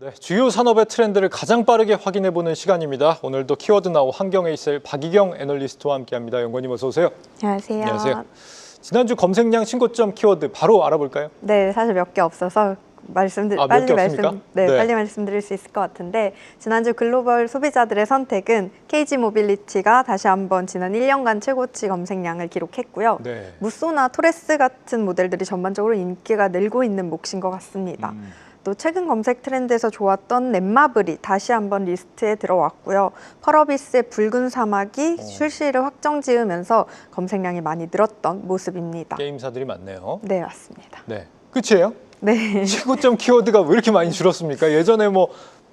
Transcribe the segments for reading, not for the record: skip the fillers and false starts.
네, 주요 산업의 트렌드를 가장 빠르게 확인해보는 시간입니다. 오늘도 키워드 나우 환경에이셀 박희경 애널리스트와 함께합니다. 연구원님 어서 오세요. 안녕하세요. 안녕하세요. 지난주 검색량 신고점 키워드 바로 알아볼까요? 네, 사실 몇 개 없어서 빨리 말씀드릴 수 있을 것 같은데, 지난주 글로벌 소비자들의 선택은 KG 모빌리티가 다시 한번 지난 1년간 최고치 검색량을 기록했고요. 네. 무쏘나 토레스 같은 모델들이 전반적으로 인기가 늘고 있는 몫인 것 같습니다. 또 최근 검색 트렌드에서 좋았던 넷마블이 다시 한번 리스트에 들어왔고요. 펄어비스의 붉은 사막이 출시를 확정 지으면서 검색량이 많이 늘었던 모습입니다. 게임사들이 많네요. 네, 맞습니다. 네, 끝이에요? 네. 최고점 키워드가 왜 이렇게 많이 줄었습니까? 예전에 뭐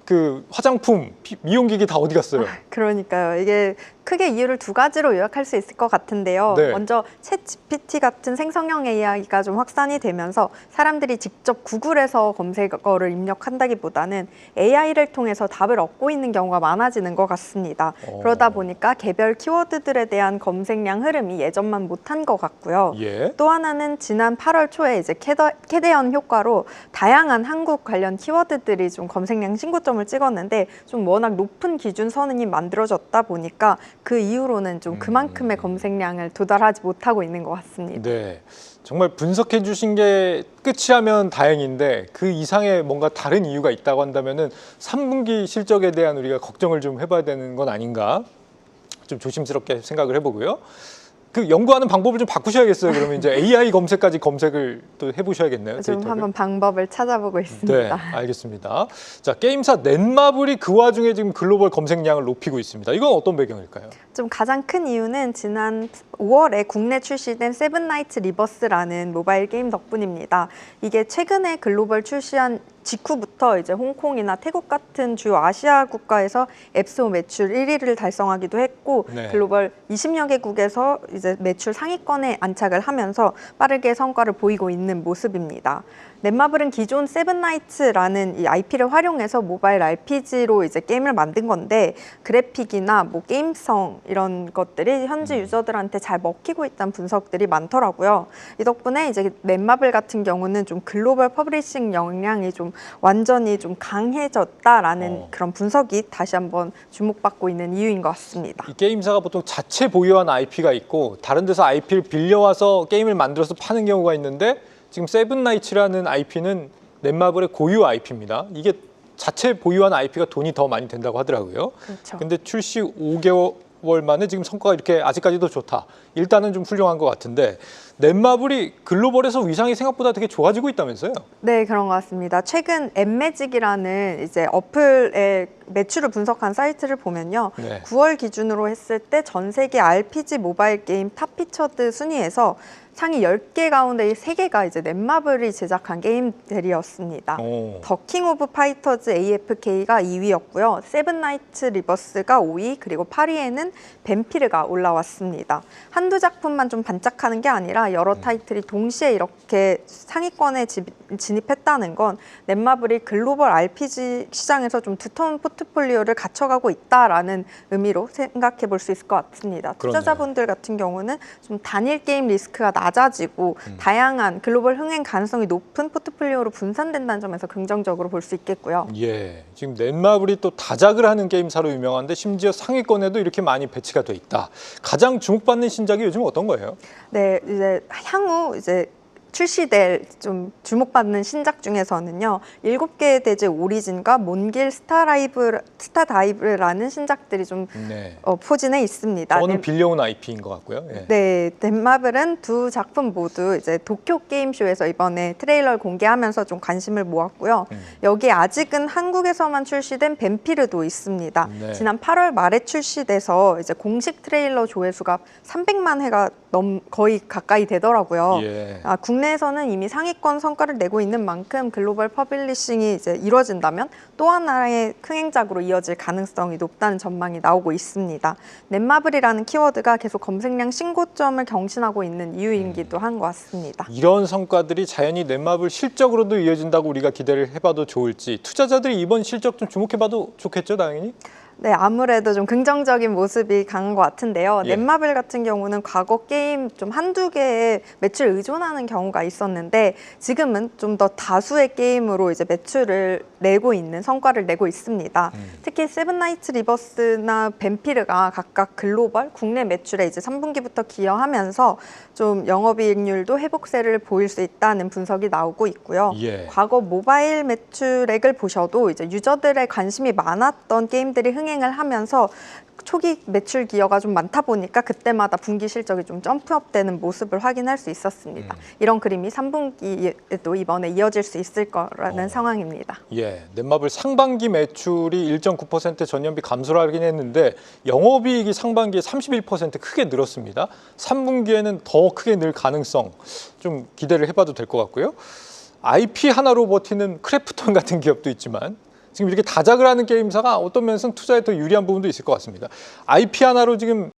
그 화장품, 미용기기 다 어디 갔어요? 그러니까요. 이게 크게 이유를 두 가지로 요약할 수 있을 것 같은데요. 네. 먼저 챗 GPT 같은 생성형 AI가 좀 확산이 되면서 사람들이 직접 구글에서 검색어를 입력한다기보다는 AI를 통해서 답을 얻고 있는 경우가 많아지는 것 같습니다. 그러다 보니까 개별 키워드들에 대한 검색량 흐름이 예전만 못한 것 같고요. 예. 또 하나는 지난 8월 초에 이제 캐대언 효과로 다양한 한국 관련 키워드들이 좀 검색량 신고점을 찍었는데, 좀 워낙 높은 기준 선이 만들어졌다 보니까 그 이후로는 좀 그만큼의 검색량을 도달하지 못하고 있는 것 같습니다. 네, 정말 분석해 주신 게 끝이라면 다행인데 그 이상의 뭔가 다른 이유가 있다고 한다면은 3분기 실적에 대한 우리가 걱정을 좀 해봐야 되는 건 아닌가, 좀 조심스럽게 생각을 해보고요. 그 연구하는 방법을 좀 바꾸셔야겠어요. 그러면 이제 AI 검색까지 검색을 또 해보셔야겠네요. 좀 데이터를. 한번 방법을 찾아보고 있습니다. 네, 알겠습니다. 자, 게임사 넷마블이 그 와중에 지금 글로벌 검색량을 높이고 있습니다. 이건 어떤 배경일까요? 좀 가장 큰 이유는 지난 5월에 국내 출시된 세븐나이츠 리버스라는 모바일 게임 덕분입니다. 이게 최근에 글로벌 출시한 직후부터 이제 홍콩이나 태국 같은 주요 아시아 국가에서 앱스토어 매출 1위를 달성하기도 했고, 네. 글로벌 20여 개국에서 이제 매출 상위권에 안착을 하면서 빠르게 성과를 보이고 있는 모습입니다. 넷마블은 기존 세븐나이츠라는 이 IP를 활용해서 모바일 RPG로 이제 게임을 만든 건데, 그래픽이나 뭐 게임성 이런 것들이 현지 유저들한테 잘 먹히고 있다는 분석들이 많더라고요. 이 덕분에 이제 넷마블 같은 경우는 좀 글로벌 퍼블리싱 역량이 좀 완전히 좀 강해졌다라는 그런 분석이 다시 한번 주목받고 있는 이유인 것 같습니다. 이 게임사가 보통 자체 보유한 IP가 있고 다른 데서 IP를 빌려와서 게임을 만들어서 파는 경우가 있는데, 지금 세븐나이츠라는 IP는 넷마블의 고유 IP입니다. 이게 자체 보유한 IP가 돈이 더 많이 된다고 하더라고요. 그렇죠. 근데 출시 5개월 만에 지금 성과가 이렇게 아직까지도 좋다. 일단은 좀 훌륭한 것 같은데, 넷마블이 글로벌에서 위상이 생각보다 되게 좋아지고 있다면서요? 네, 그런 것 같습니다. 최근 앱매직이라는 이제 어플의 매출을 분석한 사이트를 보면요. 네. 9월 기준으로 했을 때 전 세계 RPG 모바일 게임 탑 피처드 순위에서 상위 10개 가운데 3개가 이제 넷마블이 제작한 게임들이었습니다. 더 킹 오브 파이터즈 AFK가 2위였고요. 세븐나이츠 리버스가 5위, 그리고 8위에는 뱀피르가 올라왔습니다. 한두 작품만 좀 반짝하는 게 아니라 여러 타이틀이 동시에 이렇게 상위권에 진입했다는 건 넷마블이 글로벌 RPG 시장에서 좀 두터운 포트폴리오를 갖춰가고 있다라는 의미로 생각해 볼 수 있을 것 같습니다. 그렇네요. 투자자분들 같은 경우는 좀 단일 게임 리스크가 낮아지고 다양한 글로벌 흥행 가능성이 높은 포트폴리오로 분산된다는 점에서 긍정적으로 볼 수 있겠고요. 예, 지금 넷마블이 또 다작을 하는 게임사로 유명한데 심지어 상위권에도 이렇게 많이 배치가 돼 있다. 가장 주목받는 신작이 요즘 어떤 거예요? 네, 이제 향후 이제 출시될 좀 주목받는 신작 중에서는요, 7개의 대제 오리진과 몬길 스타다이브라는 신작들이 좀 네. 포진해 있습니다. 저는 빌려온 IP인 것 같고요. 예. 네, 넷마블은 두 작품 모두 이제 도쿄 게임쇼에서 이번에 트레일러를 공개하면서 좀 관심을 모았고요. 여기에 아직은 한국에서만 출시된 뱀피르도 있습니다. 네. 지난 8월 말에 출시돼서 이제 공식 트레일러 조회수가 300만 회가 거의 가까이 되더라고요. 예. 국내에서는 이미 상위권 성과를 내고 있는 만큼 글로벌 퍼블리싱이 이제 이루어진다면 또 하나의 흥행작으로 이어질 가능성이 높다는 전망이 나오고 있습니다. 넷마블이라는 키워드가 계속 검색량 신고점을 경신하고 있는 이유이기도 한 것 같습니다. 이런 성과들이 자연히 넷마블 실적으로도 이어진다고 우리가 기대를 해봐도 좋을지, 투자자들이 이번 실적 좀 주목해봐도 좋겠죠, 당연히? 네, 아무래도 좀 긍정적인 모습이 강한 것 같은데요. 예. 넷마블 같은 경우는 과거 게임 좀 한두 개의 매출을 의존하는 경우가 있었는데 지금은 좀 더 다수의 게임으로 이제 매출을 내고 있는 성과를 내고 있습니다. 특히 세븐나이츠 리버스나 뱀피르가 각각 글로벌, 국내 매출에 이제 3분기부터 기여하면서 좀 영업이익률도 회복세를 보일 수 있다는 분석이 나오고 있고요. 예. 과거 모바일 매출액을 보셔도 이제 유저들의 관심이 많았던 게임들이 흥행을 하면서 초기 매출 기여가 좀 많다 보니까 그때마다 분기 실적이 좀 점프업되는 모습을 확인할 수 있었습니다. 이런 그림이 3분기에도 이번에 이어질 수 있을 거라는 상황입니다. 예, 넷마블 상반기 매출이 1.9% 전년비 감소를 하긴 했는데 영업이익이 상반기에 31% 크게 늘었습니다. 3분기에는 더 크게 늘 가능성 좀 기대를 해봐도 될 것 같고요. IP 하나로 버티는 크래프톤 같은 기업도 있지만 지금 이렇게 다작을 하는 게임사가 어떤 면에서는 투자에 더 유리한 부분도 있을 것 같습니다. IP 하나로 지금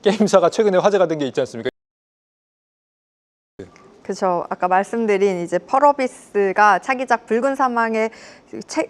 게임사가 최근에 화제가 된 게 있지 않습니까? 그렇죠. 아까 말씀드린 이제 펄어비스가 차기작 붉은 사막의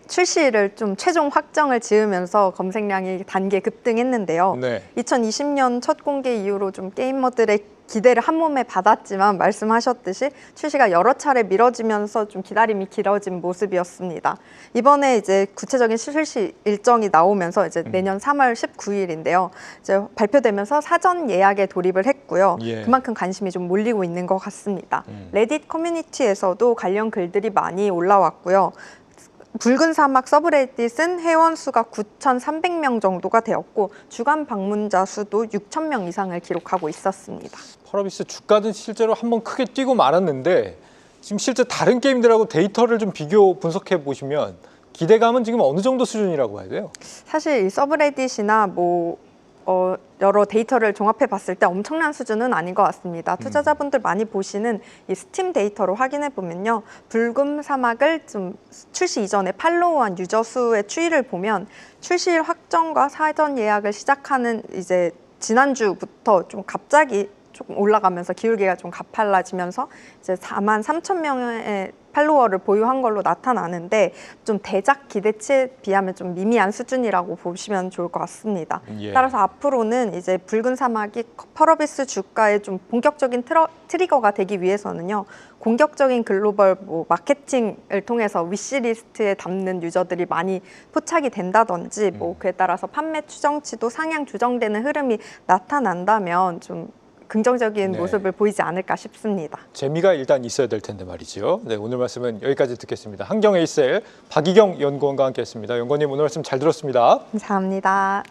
출시를 좀 최종 확정을 지으면서 검색량이 단계 급등했는데요. 네. 2020년 첫 공개 이후로 좀 게이머들의 기대를 한 몸에 받았지만 말씀하셨듯이 출시가 여러 차례 미뤄지면서 좀 기다림이 길어진 모습이었습니다. 이번에 이제 구체적인 출시 일정이 나오면서 이제 내년 3월 19일인데요. 이제 발표되면서 사전 예약에 돌입을 했고요. 예. 그만큼 관심이 좀 몰리고 있는 것 같습니다. 레딧 커뮤니티에서도 관련 글들이 많이 올라왔고요. 붉은 사막 서브레딧은 회원 수가 9,300명 정도가 되었고 주간 방문자 수도 6,000명 이상을 기록하고 있었습니다. 펄어비스 주가는 실제로 한번 크게 뛰고 말았는데 지금 실제 다른 게임들하고 데이터를 좀 비교 분석해 보시면 기대감은 지금 어느 정도 수준이라고 봐야 돼요? 사실 이 서브레딧이나 여러 데이터를 종합해 봤을 때 엄청난 수준은 아닌 것 같습니다. 투자자분들 많이 보시는 이 스팀 데이터로 확인해 보면요. 붉은 사막을 좀 출시 이전에 팔로우한 유저 수의 추이를 보면 출시일 확정과 사전 예약을 시작하는 이제 지난주부터 좀 갑자기 조금 올라가면서 기울기가 좀 가팔라지면서 이제 43,000명의 팔로워를 보유한 걸로 나타나는데 좀 대작 기대치에 비하면 좀 미미한 수준이라고 보시면 좋을 것 같습니다. 예. 따라서 앞으로는 이제 붉은 사막이 펄어비스 주가의 좀 본격적인 트리거가 되기 위해서는요. 공격적인 글로벌 마케팅을 통해서 위시리스트에 담는 유저들이 많이 포착이 된다든지 그에 따라서 판매 추정치도 상향 조정되는 흐름이 나타난다면 좀 긍정적인 네. 모습을 보이지 않을까 싶습니다. 재미가 일단 있어야 될 텐데 말이죠. 네, 오늘 말씀은 여기까지 듣겠습니다. 한경에이셀 박희경 연구원과 함께했습니다. 연구원님 오늘 말씀 잘 들었습니다. 감사합니다.